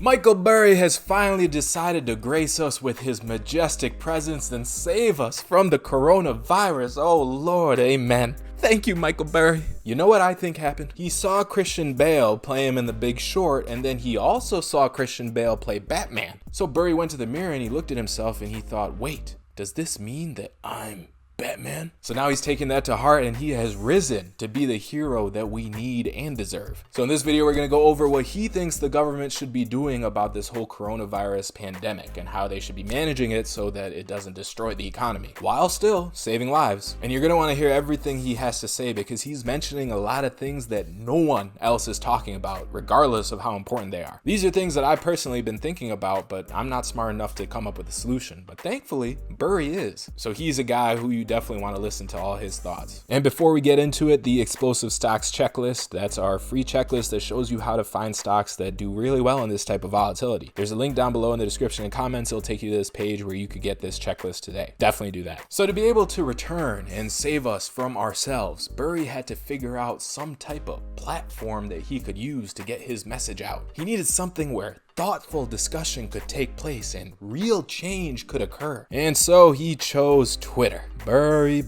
Michael Burry has finally decided to grace us with his majestic presence and save us from the coronavirus. Oh Lord, amen. Thank you, Michael Burry. You know what I think happened? He saw Christian Bale play him in The Big Short, and then he also saw Christian Bale play Batman. So Burry went to the mirror and he looked at himself and he thought, wait, does this mean that I'm Batman? So now he's taking that to heart and he has risen to be the hero that we need and deserve. So in this video, we're gonna go over what he thinks the government should be doing about this whole coronavirus pandemic and how they should be managing it so that it doesn't destroy the economy while still saving lives. And you're gonna wanna hear everything he has to say because he's mentioning a lot of things that no one else is talking about, regardless of how important they are. These are things that I've personally been thinking about, but I'm not smart enough to come up with a solution. But thankfully, Burry is. So he's a guy who you definitely want to listen to all his thoughts. And before we get into it, the explosive stocks checklist, that's our free checklist that shows you how to find stocks that do really well in this type of volatility. There's a link down below in the description and comments. It'll take you to this page where you could get this checklist today. Definitely do that. So to be able to return and save us from ourselves, Burry had to figure out some type of platform that he could use to get his message out. He needed something where thoughtful discussion could take place and real change could occur. And so he chose Twitter. Burry.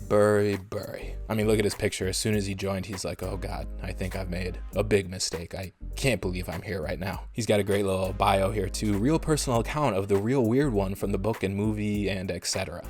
I mean, look at his picture. As soon as he joined, he's like, oh God, I think I've made a big mistake. I can't believe I'm here right now. He's got a great little bio here too. Real personal account of the real weird one from the book and movie and etc.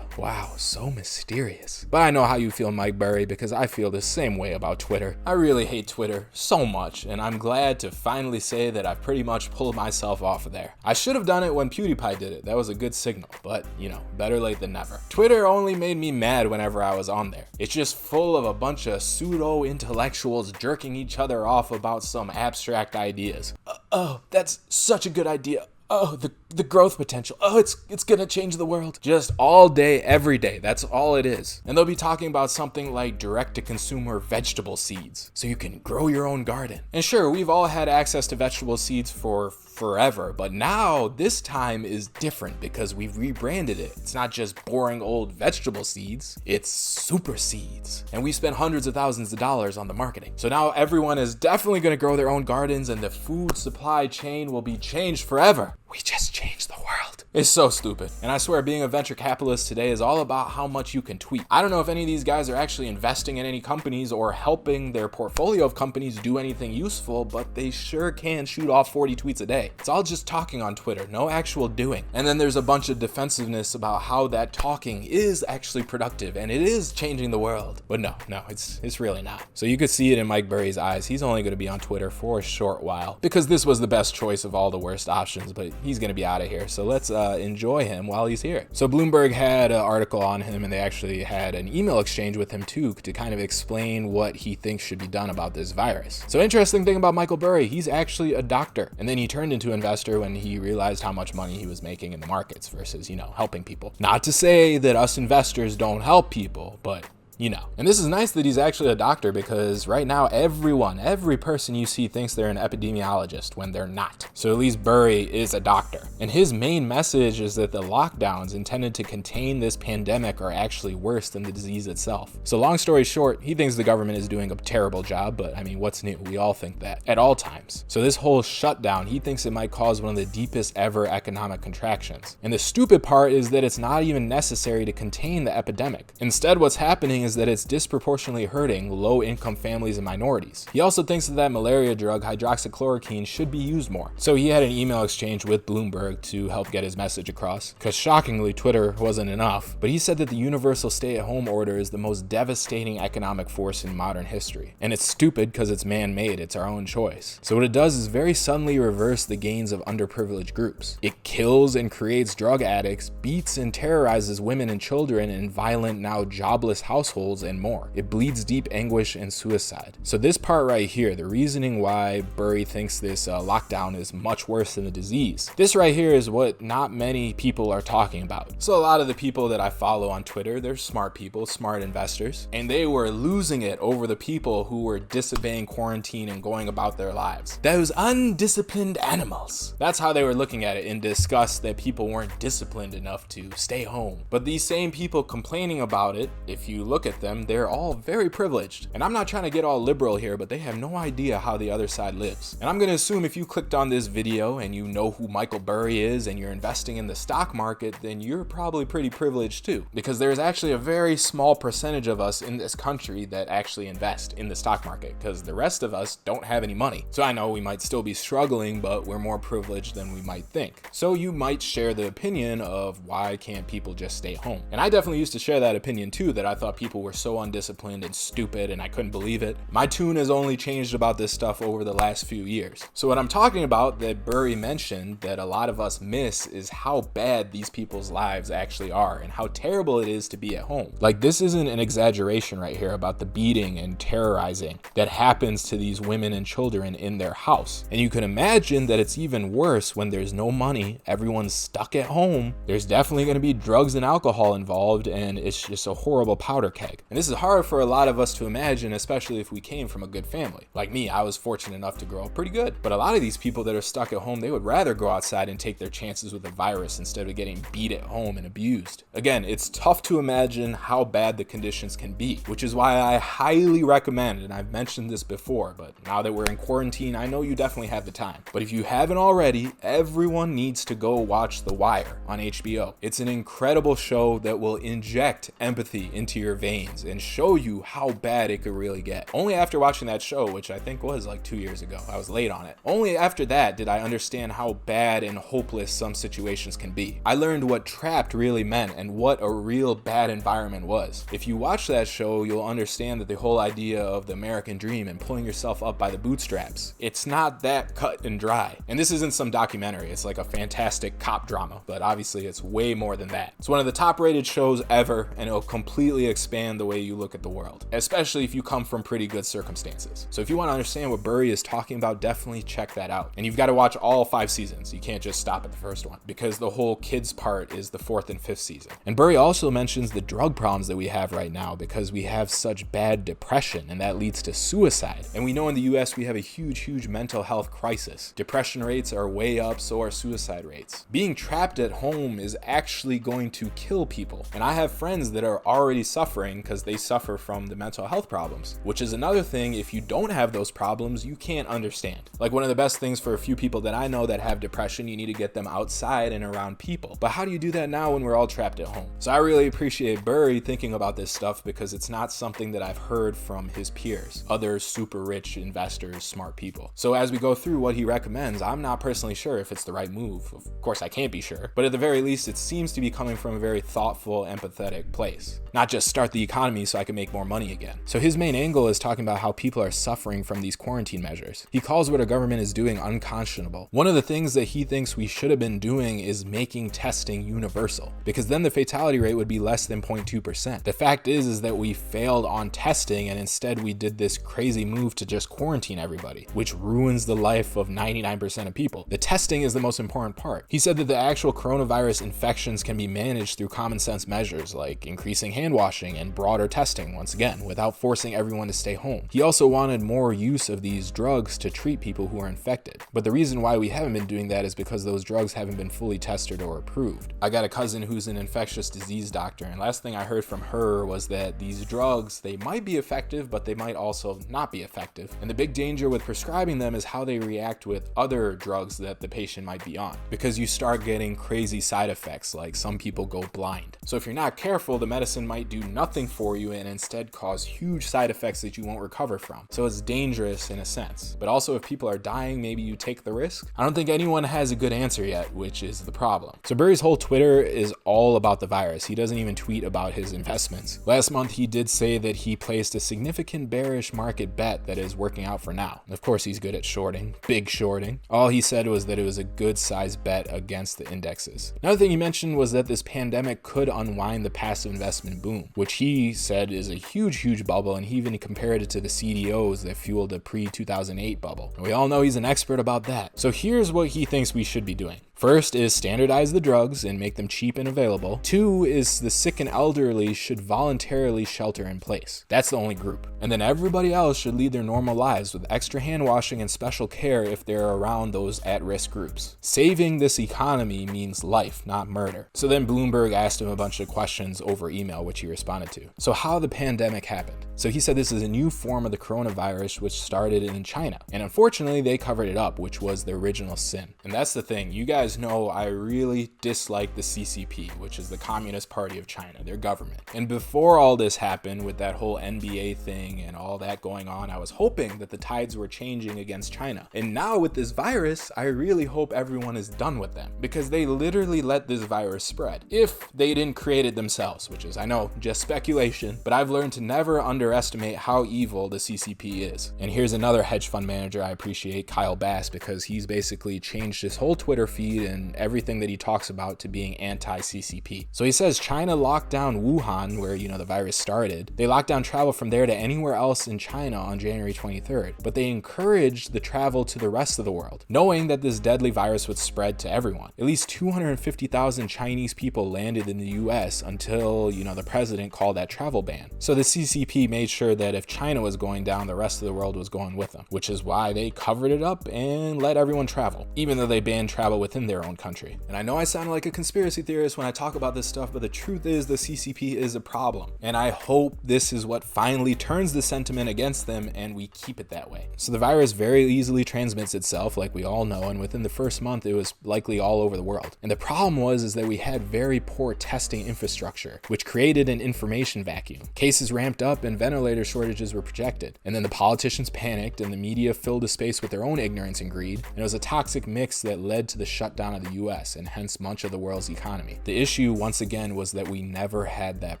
Wow, so mysterious. But I know how you feel, Mike Burry, because I feel the same way about Twitter. I really hate Twitter so much, and I'm glad to finally say that I've pretty much pulled myself off of there. I should have done it when PewDiePie did it. That was a good signal, but you know, better late than never. Twitter only made me mad whenever I was on there. It's just full of a bunch of pseudo intellectuals jerking each other off about some abstract ideas. Oh, that's such a good idea. Oh, the growth potential. Oh, it's gonna change the world. Just all day, every day. That's all it is. And they'll be talking about something like direct-to-consumer vegetable seeds, so you can grow your own garden. And sure, we've all had access to vegetable seeds for forever, but now this time is different because we've rebranded it. It's not just boring old vegetable seeds, it's super seeds. And we spent hundreds of thousands of dollars on the marketing. So now everyone is definitely gonna grow their own gardens and the food supply chain will be changed forever. We just changed the world. It's so stupid. And I swear being a venture capitalist today is all about how much you can tweet. I don't know if any of these guys are actually investing in any companies or helping their portfolio of companies do anything useful, but they sure can shoot off 40 tweets a day. It's all just talking on Twitter, no actual doing. And then there's a bunch of defensiveness about how that talking is actually productive and it is changing the world. But no, it's really not. So you could see it in Mike Burry's eyes. He's only going to be on Twitter for a short while because this was the best choice of all the worst options, but he's going to be out of here. So let's enjoy him while he's here. So Bloomberg had an article on him and they actually had an email exchange with him too to kind of explain what he thinks should be done about this virus. So interesting thing about Michael Burry, he's actually a doctor. And then he turned into an investor when he realized how much money he was making in the markets versus, you know, helping people. Not to say that us investors don't help people, but you know. And this is nice that he's actually a doctor because right now every person you see thinks they're an epidemiologist when they're not. So at least Burry is a doctor. And his main message is that the lockdowns intended to contain this pandemic are actually worse than the disease itself. So long story short, he thinks the government is doing a terrible job, but I mean, what's new? We all think that at all times. So this whole shutdown, he thinks it might cause one of the deepest ever economic contractions. And the stupid part is that it's not even necessary to contain the epidemic. Instead, what's happening is that it's disproportionately hurting low-income families and minorities. He also thinks that malaria drug hydroxychloroquine should be used more. So he had an email exchange with Bloomberg to help get his message across, because shockingly Twitter wasn't enough, but he said that the universal stay-at-home order is the most devastating economic force in modern history. And it's stupid because it's man-made, it's our own choice. So what it does is very suddenly reverse the gains of underprivileged groups. It kills and creates drug addicts, beats and terrorizes women and children in violent, now jobless households, and more. It bleeds deep anguish and suicide. So this part right here, the reasoning why Burry thinks this lockdown is much worse than the disease, this right here is what not many people are talking about. So a lot of the people that I follow on Twitter, they're smart people, smart investors, and they were losing it over the people who were disobeying quarantine and going about their lives. Those undisciplined animals. That's how they were looking at it in disgust that people weren't disciplined enough to stay home. But these same people complaining about it, if you look at them, they're all very privileged. And I'm not trying to get all liberal here, but they have no idea how the other side lives. And I'm gonna assume if you clicked on this video and you know who Michael Burry is and you're investing in the stock market, then you're probably pretty privileged too. Because there's actually a very small percentage of us in this country that actually invest in the stock market, because the rest of us don't have any money. So I know we might still be struggling, but we're more privileged than we might think. So you might share the opinion of why can't people just stay home? And I definitely used to share that opinion too, that I thought people were so undisciplined and stupid and I couldn't believe it. My tune has only changed about this stuff over the last few years. So what I'm talking about that Burry mentioned that a lot of us miss is how bad these people's lives actually are and how terrible it is to be at home. Like, this isn't an exaggeration right here about the beating and terrorizing that happens to these women and children in their house. And you can imagine that it's even worse when there's no money, everyone's stuck at home. There's definitely going to be drugs and alcohol involved, and it's just a horrible powder keg. And this is hard for a lot of us to imagine, especially if we came from a good family. Like me, I was fortunate enough to grow up pretty good. But a lot of these people that are stuck at home, they would rather go outside and take their chances with a virus instead of getting beat at home and abused. Again, it's tough to imagine how bad the conditions can be, which is why I highly recommend, and I've mentioned this before, but now that we're in quarantine, I know you definitely have the time. But if you haven't already, everyone needs to go watch The Wire on HBO. It's an incredible show that will inject empathy into your veins and show you how bad it could really get. Only after watching that show, which I think was like 2 years ago, I was late on it. Only after that did I understand how bad and hopeless some situations can be. I learned what trapped really meant and what a real bad environment was. If you watch that show, you'll understand that the whole idea of the American dream and pulling yourself up by the bootstraps, it's not that cut and dry. And this isn't some documentary, it's like a fantastic cop drama, but obviously it's way more than that. It's one of the top rated shows ever, and it'll completely expand the way you look at the world, especially if you come from pretty good circumstances. So if you want to understand what Burry is talking about, definitely check that out. And you've got to watch all 5 seasons. You can't just stop at the first one, because the whole kids part is the 4th and 5th season. And Burry also mentions the drug problems that we have right now because we have such bad depression, and that leads to suicide. And we know in the US we have a huge mental health crisis. Depression rates are way up, so are suicide rates. Being trapped at home is actually going to kill people. And I have friends that are already suffering because they suffer from the mental health problems, which is another thing. If you don't have those problems, you can't understand. Like, one of the best things for a few people that I know that have depression, you need to get them outside and around people. But how do you do that now when we're all trapped at home? So I really appreciate Burry thinking about this stuff, because it's not something that I've heard from his peers, other super rich investors, smart people. So as we go through what he recommends, I'm not personally sure if it's the right move. Of course, I can't be sure, but at the very least, it seems to be coming from a very thoughtful, empathetic place. Not just start the economy so I can make more money again. So his main angle is talking about how people are suffering from these quarantine measures. He calls what our government is doing unconscionable. One of the things that he thinks we should have been doing is making testing universal, because then the fatality rate would be less than 0.2%. The fact is that we failed on testing, and instead we did this crazy move to just quarantine everybody, which ruins the life of 99% of people. The testing is the most important part. He said that the actual coronavirus infections can be managed through common sense measures like increasing hand washing and broader testing, once again, without forcing everyone to stay home. He also wanted more use of these drugs to treat people who are infected. But the reason why we haven't been doing that is because those drugs haven't been fully tested or approved. I got a cousin who's an infectious disease doctor, and last thing I heard from her was that these drugs, they might be effective, but they might also not be effective. And the big danger with prescribing them is how they react with other drugs that the patient might be on, because you start getting crazy side effects, like some people go blind. So if you're not careful, the medicine might do nothing for you and instead cause huge side effects that you won't recover from. So it's dangerous in a sense. But also, if people are dying, maybe you take the risk. I don't think anyone has a good answer yet, which is the problem. So Burry's whole Twitter is all about the virus. He doesn't even tweet about his investments. Last month, he did say that he placed a significant bearish market bet that is working out for now. Of course, he's good at shorting, big shorting. All he said was that it was a good sized bet against the indexes. Another thing he mentioned was that this pandemic could unwind the passive investment boom, which he said is a huge bubble, and he even compared it to the CDOs that fueled the pre-2008 bubble. And we all know he's an expert about that. So here's what he thinks we should be doing. First is standardize the drugs and make them cheap and available. 2 is the sick and elderly should voluntarily shelter in place. That's the only group. And then everybody else should lead their normal lives with extra hand washing and special care if they're around those at-risk groups. Saving this economy means life, not murder. So then Bloomberg asked him a bunch of questions over email, which he responded to. So how the pandemic happened. So he said this is a new form of the coronavirus which started in China. And unfortunately, they covered it up, which was the original sin. And that's the thing. You guys know I really dislike the CCP, which is the Communist Party of China, their government. And before all this happened with that whole NBA thing and all that going on, I was hoping that the tides were changing against China. And now with this virus, I really hope everyone is done with them because they literally let this virus spread. If they didn't create it themselves, which is, I know, just speculation, but I've learned to never underestimate how evil the CCP is. And here's another hedge fund manager I appreciate, Kyle Bass, because he's basically changed his whole Twitter feed and everything that he talks about to being anti-CCP. So he says China locked down Wuhan, where, the virus started. They locked down travel from there to anywhere else in China on January 23rd, but they encouraged the travel to the rest of the world, knowing that this deadly virus would spread to everyone. At least 250,000 Chinese people landed in the US until, the president called that travel ban. So the CCP made sure that if China was going down, the rest of the world was going with them, which is why they covered it up and let everyone travel, even though they banned travel within their own country. And I know I sound like a conspiracy theorist when I talk about this stuff, but the truth is the CCP is a problem. And I hope this is what finally turns the sentiment against them and we keep it that way. So the virus very easily transmits itself, like we all know, and within the first month it was likely all over the world. And the problem is that we had very poor testing infrastructure, which created an information vacuum. Cases ramped up and ventilator shortages were projected. And then the politicians panicked and the media filled the space with their own ignorance and greed. And it was a toxic mix that led to the shutdown of the US and hence much of the world's economy. The issue, once again, was that we never had that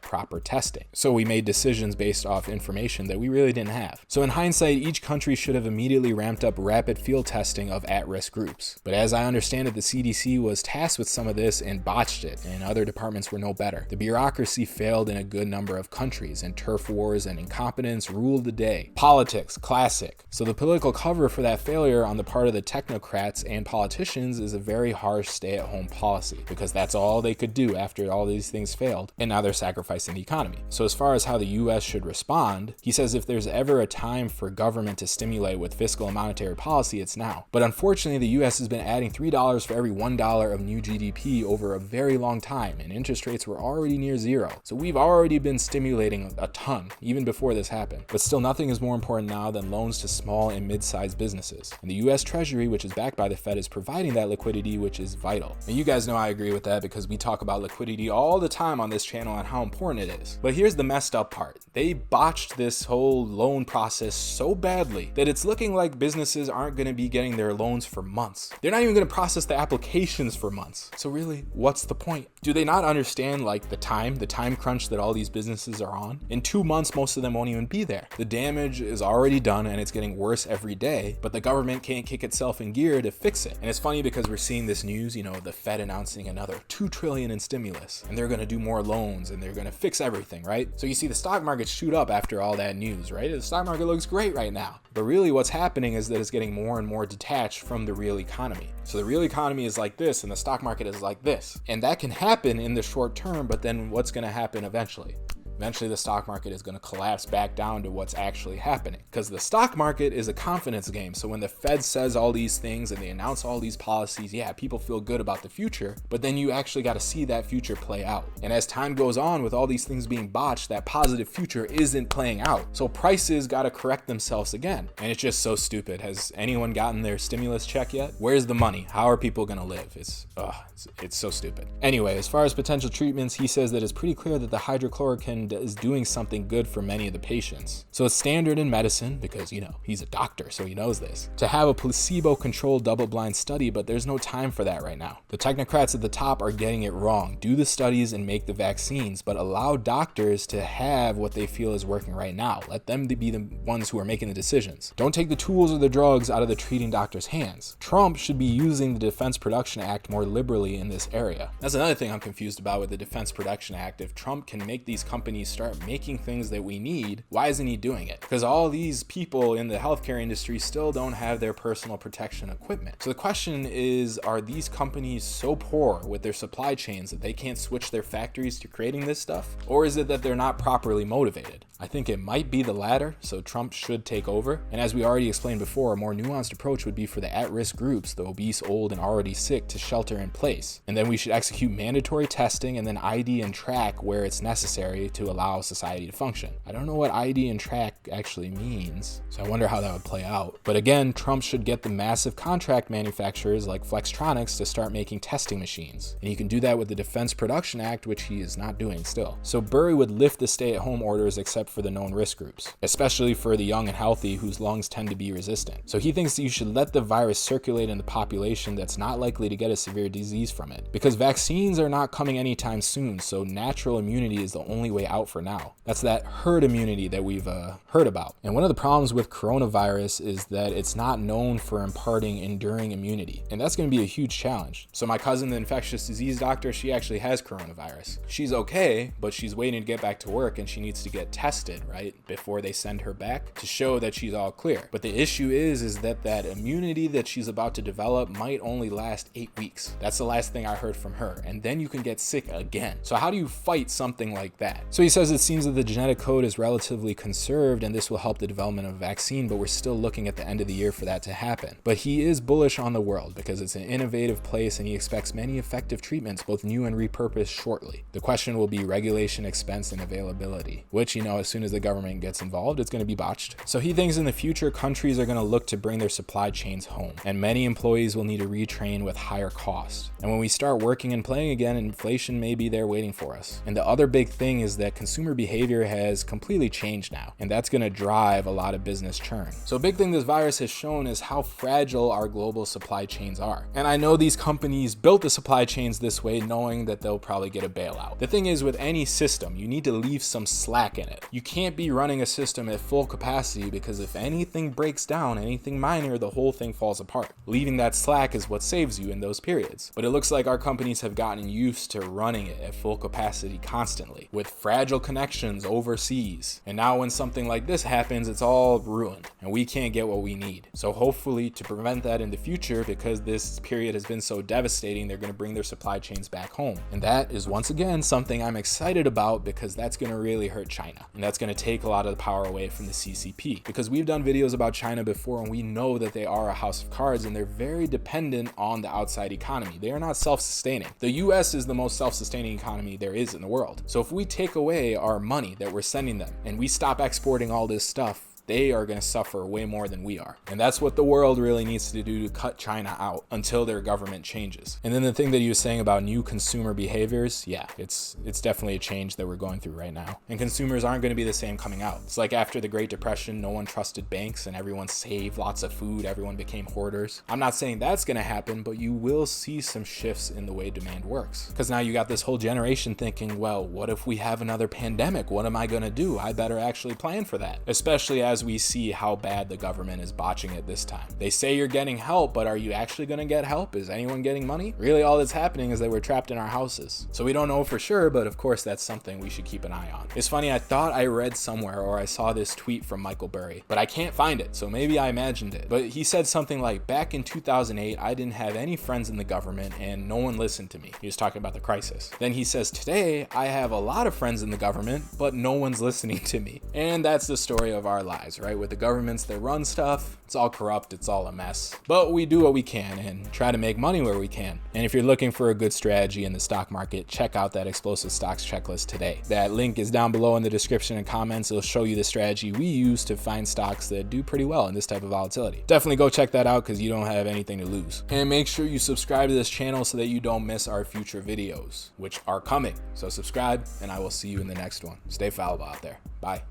proper testing. So we made decisions based off information that we really didn't have. So in hindsight, each country should have immediately ramped up rapid field testing of at-risk groups. But as I understand it, the CDC was tasked with some of this and botched it, and other departments were no better. The bureaucracy failed in a good number of countries, and turf wars and incompetence ruled the day. Politics, classic. So the political cover for that failure on the part of the technocrats and politicians is a very harsh stay-at-home policy, because that's all they could do after all these things failed, and now they're sacrificing the economy. So as far as how the US should respond, he says if there's ever a time for government to stimulate with fiscal and monetary policy, it's now. But unfortunately, the US has been adding $3 for every $1 of new GDP over a very long time, and interest rates were already near zero. So we've already been stimulating a ton, even before this happened. But still, nothing is more important now than loans to small and mid-sized businesses. And the US Treasury, which is backed by the Fed, is providing that liquidity, which is vital. And you guys know I agree with that because we talk about liquidity all the time on this channel and how important it is. But here's the messed up part. They botched this whole loan process so badly that it's looking like businesses aren't going to be getting their loans for months. They're not even going to process the applications for months. So really, what's the point? Do they not understand the time crunch that all these businesses are on? In 2 months, most of them won't even be there. The damage is already done and it's getting worse every day, but the government can't kick itself in gear to fix it. And it's funny because we're seeing this news, the Fed announcing another $2 trillion in stimulus, and they're going to do more loans and they're going to fix everything, right? So you see the stock market shoot up after all that news, right? The stock market looks great right now. But really what's happening is that it's getting more and more detached from the real economy. So the real economy is like this and the stock market is like this. And that can happen in the short term, but then what's going to happen eventually? Eventually the stock market is going to collapse back down to what's actually happening, because the stock market is a confidence game. So when the Fed says all these things and they announce all these policies, yeah, people feel good about the future, but then you actually got to see that future play out. And as time goes on with all these things being botched, that positive future isn't playing out. So prices got to correct themselves again. And it's just so stupid. Has anyone gotten their stimulus check yet? Where's the money? How are people going to live? It's so stupid. Anyway, as far as potential treatments, he says that it's pretty clear that the hydrochloroquine is doing something good for many of the patients. So it's standard in medicine, because he's a doctor, so he knows this, to have a placebo-controlled double-blind study, but there's no time for that right now. The technocrats at the top are getting it wrong. Do the studies and make the vaccines, but allow doctors to have what they feel is working right now. Let them be the ones who are making the decisions. Don't take the tools or the drugs out of the treating doctor's hands. Trump should be using the Defense Production Act more liberally in this area. That's another thing I'm confused about with the Defense Production Act. If Trump can make these companies companies start making things that we need, why isn't he doing it? Because all these people in the healthcare industry still don't have their personal protection equipment. So the question is, are these companies so poor with their supply chains that they can't switch their factories to creating this stuff? Or is it that they're not properly motivated? I think it might be the latter, so Trump should take over. And as we already explained before, a more nuanced approach would be for the at-risk groups, the obese, old, and already sick, to shelter in place. And then we should execute mandatory testing and then ID and track where it's necessary to allow society to function. I don't know what ID and track actually means, so I wonder how that would play out. But again, Trump should get the massive contract manufacturers like Flextronics to start making testing machines. And he can do that with the Defense Production Act, which he is not doing still. So Burry would lift the stay-at-home orders except for the known risk groups, especially for the young and healthy whose lungs tend to be resistant. So he thinks that you should let the virus circulate in the population that's not likely to get a severe disease from it, because vaccines are not coming anytime soon, so natural immunity is the only way out for now. That's that herd immunity that we've heard about. And one of the problems with coronavirus is that it's not known for imparting enduring immunity, and that's going to be a huge challenge. So my cousin, the infectious disease doctor, she actually has coronavirus. She's okay, but she's waiting to get back to work and she needs to get tested, right, before they send her back to show that she's all clear. But the issue is that that immunity that she's about to develop might only last 8 weeks. That's the last thing I heard from her. And then you can get sick again. So how do you fight something like that? So he says it seems that the genetic code is relatively conserved and this will help the development of a vaccine, but we're still looking at the end of the year for that to happen. But he is bullish on the world because it's an innovative place and he expects many effective treatments, both new and repurposed, shortly. The question will be regulation, expense, and availability, which, you know, as soon as the government gets involved, it's going to be botched. So he thinks in the future, countries are going to look to bring their supply chains home, and many employees will need to retrain with higher costs. And when we start working and playing again, inflation may be there waiting for us. And the other big thing is that consumer behavior has completely changed now, and that's going to drive a lot of business churn. So a big thing this virus has shown is how fragile our global supply chains are. And I know these companies built the supply chains this way knowing that they'll probably get a bailout. The thing is, with any system, you need to leave some slack in it. You can't be running a system at full capacity, because if anything breaks down, anything minor, the whole thing falls apart. Leaving that slack is what saves you in those periods. But it looks like our companies have gotten used to running it at full capacity constantly, with fragile connections overseas. And now when something like this happens, it's all ruined and we can't get what we need. So hopefully, to prevent that in the future, because this period has been so devastating, they're going to bring their supply chains back home. And that is once again something I'm excited about, because that's going to really hurt China. And that's going to take a lot of the power away from the CCP, because we've done videos about China before and we know that they are a house of cards and they're very dependent on the outside economy. They are not self-sustaining. The US is the most self-sustaining economy there is in the world. So if we take away our money that we're sending them and we stop exporting all this stuff, they are going to suffer way more than we are. And that's what the world really needs to do to cut China out until their government changes. And then the thing that he was saying about new consumer behaviors, yeah, it's definitely a change that we're going through right now. And consumers aren't going to be the same coming out. It's like after the Great Depression, no one trusted banks and everyone saved lots of food, everyone became hoarders. I'm not saying that's going to happen, but you will see some shifts in the way demand works. Because now you got this whole generation thinking, well, what if we have another pandemic? What am I going to do? I better actually plan for that. Especially as we see how bad the government is botching it this time. They say you're getting help, but are you actually going to get help? Is anyone getting money? Really, all that's happening is that we're trapped in our houses. So we don't know for sure, but of course that's something we should keep an eye on. It's funny, I thought I read somewhere or I saw this tweet from Michael Burry, but I can't find it, so maybe I imagined it. But he said something like, back in 2008, I didn't have any friends in the government and no one listened to me. He was talking about the crisis. Then he says, today, I have a lot of friends in the government, but no one's listening to me. And that's the story of our lives, right? With the governments that run stuff, it's all corrupt, it's all a mess. But we do what we can and try to make money where we can. And if you're looking for a good strategy in the stock market, check out that explosive stocks checklist today. That link is down below in the description and comments. It'll show you the strategy we use to find stocks that do pretty well in this type of volatility. Definitely go check that out because you don't have anything to lose. And make sure you subscribe to this channel so that you don't miss our future videos, which are coming. So subscribe and I will see you in the next one. Stay fallible out there. Bye.